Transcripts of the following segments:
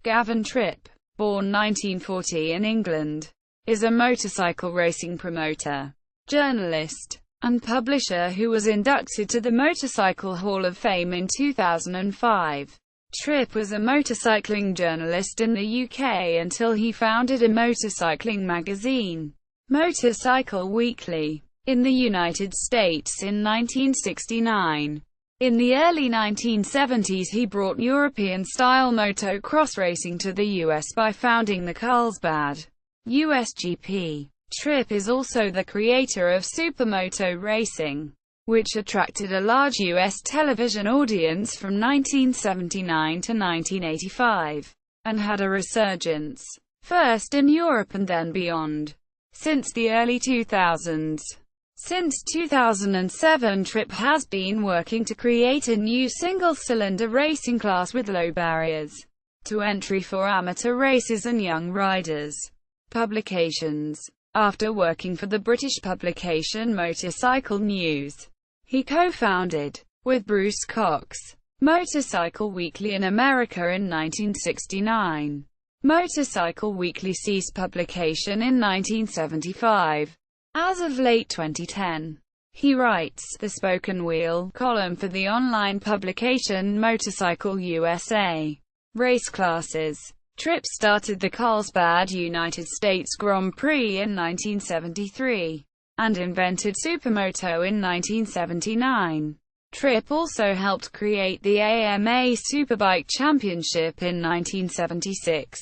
Gavin Trippe, born 1940 in England, is a motorcycle racing promoter, journalist, and publisher who was inducted to the Motorcycle Hall of Fame in 2005. Trippe was a motorcycling journalist in the UK until he founded a motorcycling magazine, Motorcycle Weekly, in the United States in 1969. In the early 1970s he brought European-style motocross racing to the US by founding the Carlsbad USGP. Trippe is also the creator of supermoto racing, which attracted a large US television audience from 1979 to 1985, and had a resurgence, first in Europe and then beyond, since the early 2000s. Since 2007, Trippe has been working to create a new single-cylinder racing class with low barriers to entry for amateur racers and young riders. Publications. After working for the British publication Motorcycle News, he co-founded, with Bruce Cox, Motorcycle Weekly in America in 1969. Motorcycle Weekly ceased publication in 1975. As of late 2010, he writes the Spoken Wheel column for the online publication Motorcycle USA. Race classes. Trippe started the Carlsbad United States Grand Prix in 1973, and invented supermoto in 1979. Trippe also helped create the AMA Superbike Championship in 1976.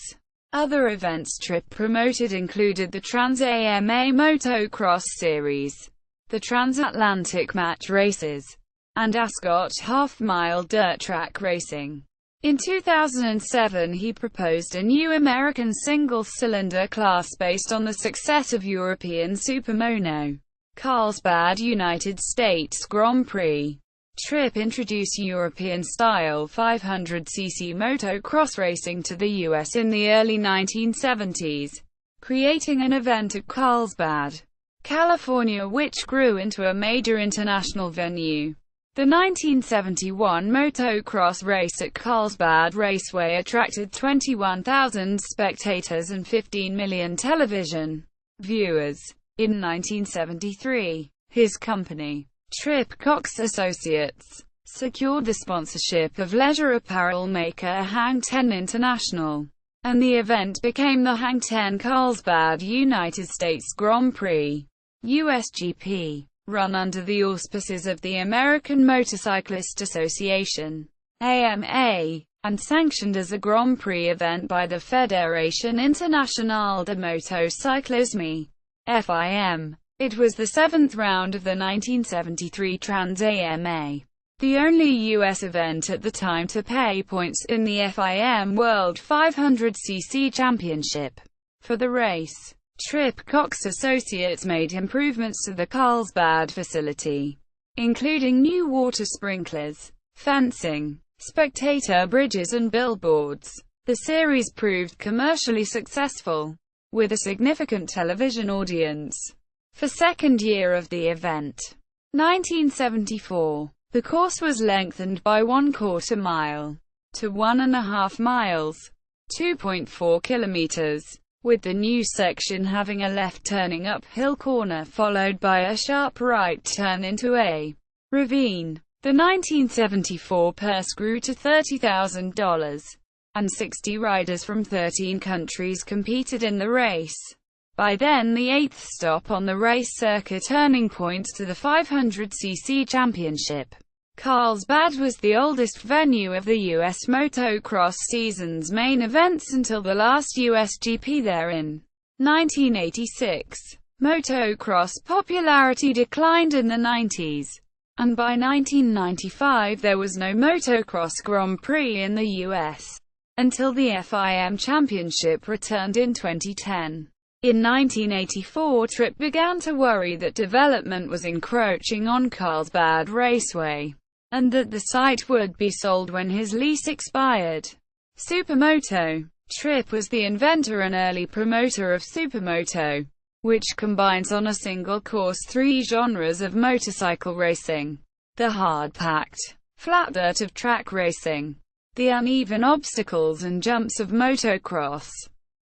Other events Trippe promoted included the Trans-AMA Motocross Series, the Transatlantic Match Races, and Ascot Half-Mile Dirt Track Racing. In 2007 he proposed a new American single-cylinder class based on the success of European supermoto, Carlsbad United States Grand Prix. Trippe introduced European-style 500cc motocross racing to the US in the early 1970s, creating an event at Carlsbad, California which grew into a major international venue. The 1971 motocross race at Carlsbad Raceway attracted 21,000 spectators and 15 million television viewers. In 1973, his company, Trippe Cox Associates, secured the sponsorship of leisure apparel maker Hang Ten International, and the event became the Hang Ten Carlsbad United States Grand Prix, USGP, run under the auspices of the American Motorcyclist Association, AMA, and sanctioned as a Grand Prix event by the Fédération Internationale de Motocyclisme, FIM. It was the seventh round of the 1973 Trans-AMA, the only U.S. event at the time to pay points in the FIM World 500cc Championship. For the race, Trippe Cox Associates made improvements to the Carlsbad facility, including new water sprinklers, fencing, spectator bridges and billboards. The series proved commercially successful, with a significant television audience. For second year of the event, 1974, the course was lengthened by 1/4 mile to 1.5 miles, 2.4 kilometers, with the new section having a left-turning uphill corner followed by a sharp right turn into a ravine. The 1974 purse grew to $30,000, and 60 riders from 13 countries competed in the race. By then the eighth stop on the race circuit, turning points to the 500cc championship. Carlsbad was the oldest venue of the U.S. motocross season's main events until the last USGP there in 1986. Motocross popularity declined in the 90s, and by 1995 there was no motocross Grand Prix in the U.S. until the FIM Championship returned in 2010. In 1984, Trippe began to worry that development was encroaching on Carlsbad Raceway, and that the site would be sold when his lease expired. Supermoto. Trippe was the inventor and early promoter of supermoto, which combines on a single course three genres of motorcycle racing: the hard-packed, flat dirt of track racing, the uneven obstacles and jumps of motocross,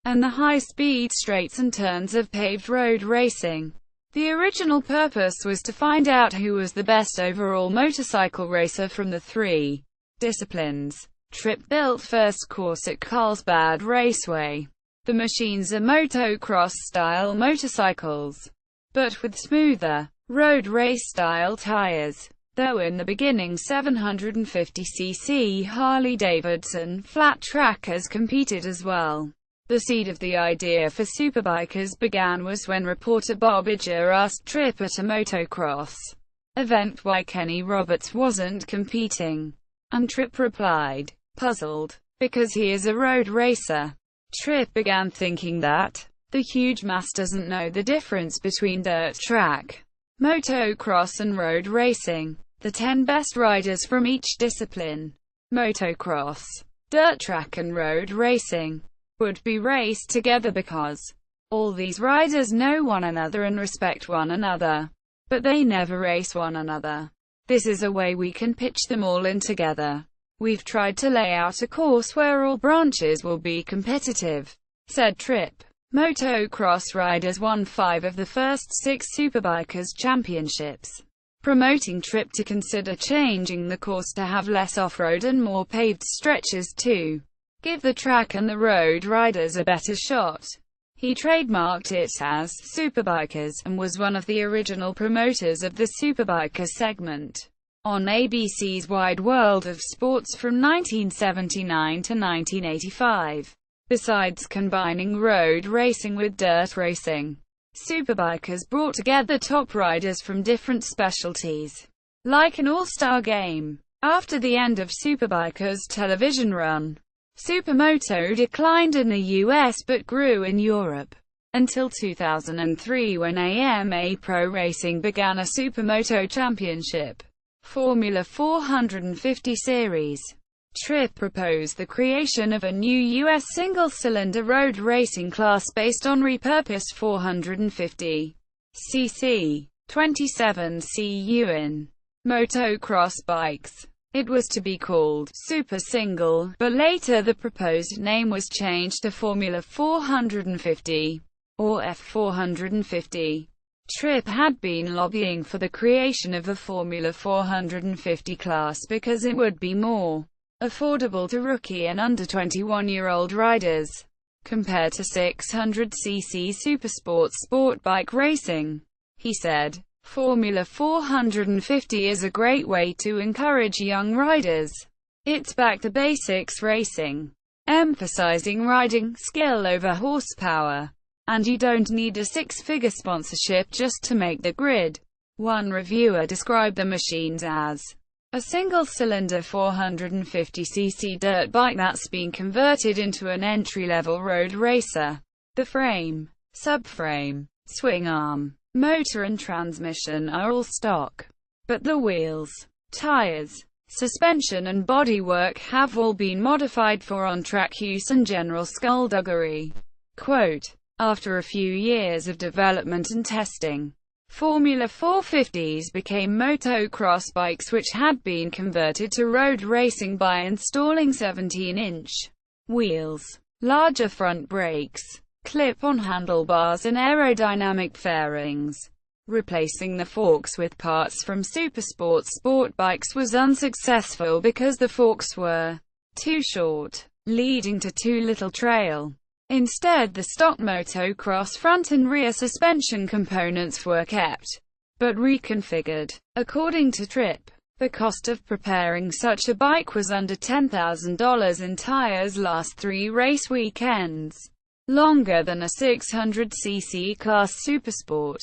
and the high-speed straights and turns of paved road racing. The original purpose was to find out who was the best overall motorcycle racer from the three disciplines. Trippe built first course at Carlsbad Raceway. The machines are motocross-style motorcycles, but with smoother, road race-style tires. Though in the beginning 750cc Harley-Davidson flat trackers competed as well. The seed of the idea for superbikers began was when reporter Bob Iger asked Trippe at a motocross event why Kenny Roberts wasn't competing. And Trippe replied, puzzled, because he is a road racer. Trippe began thinking that the huge mass doesn't know the difference between dirt track, motocross and road racing. The 10 best riders from each discipline, motocross, dirt track and road racing, would be raced together because all these riders know one another and respect one another, but they never race one another. This is a way we can pitch them all in together. We've tried to lay out a course where all branches will be competitive, said Trippe. Motocross riders won 5 of the first 6 Superbikers championships, promoting Trippe to consider changing the course to have less off-road and more paved stretches to give the track and the road riders a better shot. He trademarked it as Superbikers, and was one of the original promoters of the Superbiker segment on ABC's Wide World of Sports from 1979 to 1985. Besides combining road racing with dirt racing, Superbikers brought together top riders from different specialties, like an all-star game. After the end of Superbikers' television run, supermoto declined in the US but grew in Europe, until 2003 when AMA Pro Racing began a supermoto championship, Formula 450 series. Trippe proposed the creation of a new U.S. single-cylinder road racing class based on repurposed 450cc, 27 cu-in motocross bikes. It was to be called Super Single, but later the proposed name was changed to Formula 450, or F450. Trippe had been lobbying for the creation of a Formula 450 class because it would be more affordable to rookie and under 21-year-old riders, compared to 600cc supersport sport bike racing. He said, Formula 450 is a great way to encourage young riders. It's back to basics racing, emphasizing riding skill over horsepower, and you don't need a 6-figure sponsorship just to make the grid. One reviewer described the machines as a single-cylinder 450cc dirt bike that's been converted into an entry-level road racer. The frame, subframe, swing arm, motor and transmission are all stock, but the wheels, tires, suspension and bodywork have all been modified for on-track use and general skullduggery. Quote, after a few years of development and testing, Formula 450s became motocross bikes which had been converted to road racing by installing 17-inch wheels, larger front brakes, clip-on handlebars and aerodynamic fairings. Replacing the forks with parts from supersport sport bikes was unsuccessful because the forks were too short, leading to too little trail. Instead, the stock motocross front and rear suspension components were kept, but reconfigured. According to Trippe, the cost of preparing such a bike was under $10,000 and tires last 3 race weekends, longer than a 600cc class supersport.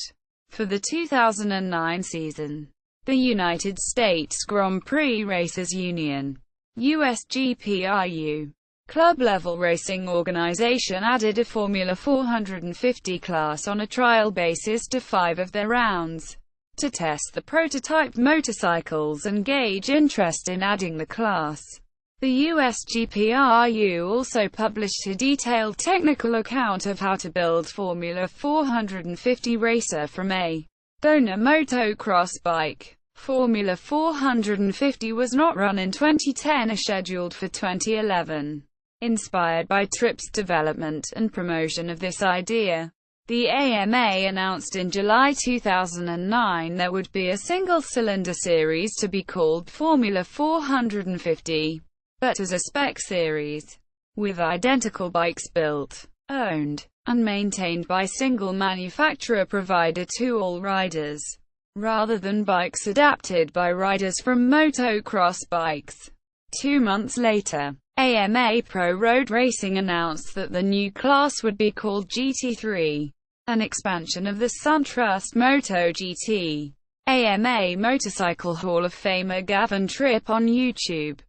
For the 2009 season, the United States Grand Prix Racers Union, USGPRU, club-level racing organization added a Formula 450 class on a trial basis to 5 of their rounds, to test the prototype motorcycles and gauge interest in adding the class. The USGPRU also published a detailed technical account of how to build Formula 450 racer from a donor motocross bike. Formula 450 was not run in 2010 as scheduled for 2011. Inspired by Trippe's development and promotion of this idea, the AMA announced in July 2009 there would be a single-cylinder series to be called Formula 450, but as a spec series, with identical bikes built, owned, and maintained by single manufacturer provided to all riders, rather than bikes adapted by riders from motocross bikes. 2 months later, AMA Pro Road Racing announced that the new class would be called GT3, an expansion of the SunTrust MotoGP. AMA Motorcycle Hall of Famer Gavin Trippe on YouTube